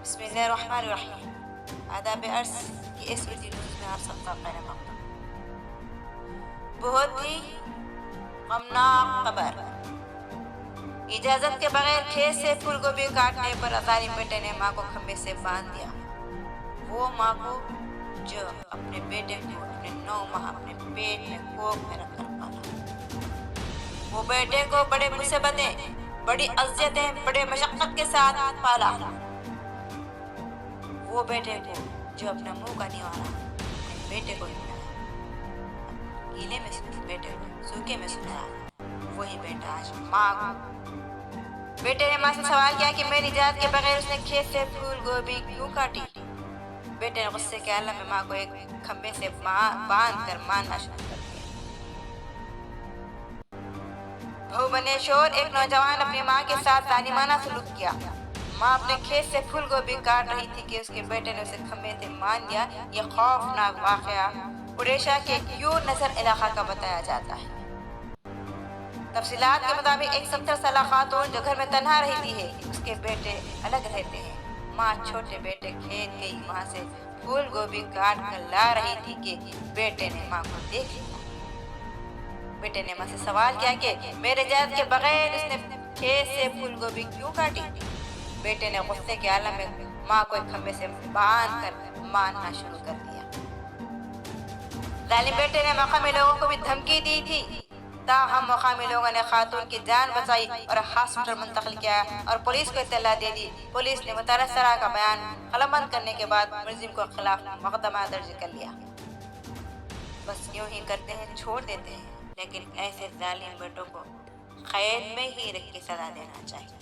बिस्मिल्लाहिर्रहमानिर्रहीम। आदाब अर्ज़ कि इस वीडियो न्यूज़ में आप सबका खैर मक़दम। बहुत ही गमनाक खबर। इजाज़त के बगैर खेत से फूल गोभी काटने पर जालिम बेटे ने माँ को खंभे से बांध दिया। वो माँ को जो अपने बेटे को अपने 9 माह अपने पेट में कोख में रखकर पाला। वो बेटे को बड़े मुसीबतें, बड़ी अज़ियतें, बड़े मशक्क़त के साथ पाला। वो बेटे को जो अपना मुंह का निवारा अपने बेटे को गीले में बेटे को सूखे में सुनाया, वही बेटा आज माँ को। बेटे ने माँ से सवाल किया कि मेरी इजाज़त के बगैर उसने खेत से फूल गोभी क्यों काटी। बेटे ने गुस्से के आलम में माँ को एक खंबे से बांध कर मारना शुरू कर दिया। बहू बने शोर एक नौजवान अपनी माँ के साथ जालिमाना सलूक किया। माँ अपने खेत से फूल गोभी काट रही थी कि उसके बेटे ने उसे खंबे से बांध दिया। यह खौफनाक वाक़या कुरैशा के क्यूर नजर इलाका का बताया जाता है। तफसीलात के मुताबिक एक 70 साला खातून जो घर में तन्हा रहती है, उसके बेटे अलग रहते हैं। माँ छोटे बेटे खेत गई, वहाँ से फूल गोभी काट कर ला रही थी कि बेटे ने माँ को देख लिया। बेटे ने माँ से सवाल किया कि मेरे इजाज़त के बगैर उसने खेत से फूल गोभी क्यों काटी। बेटे ने गुस्से के आलम में माँ को एक खंबे से बांध कर मारना शुरू कर दिया। जालिम बेटे ने मकामी लोगों को भी धमकी दी थी, ताहम मकामी लोगों ने खातून की जान बचाई और हॉस्पिटल मुंतकिल किया और पुलिस को इत्तला दे दी। पुलिस ने मुतरस्सिरा का बयान कलमबंद करने के बाद मुलजिम को खिलाफ मुकदमा दर्ज कर लिया। बस यूं ही करते हैं, छोड़ देते हैं, लेकिन ऐसे जालिम बेटों को कैद में ही रख के सजा देना चाहिए।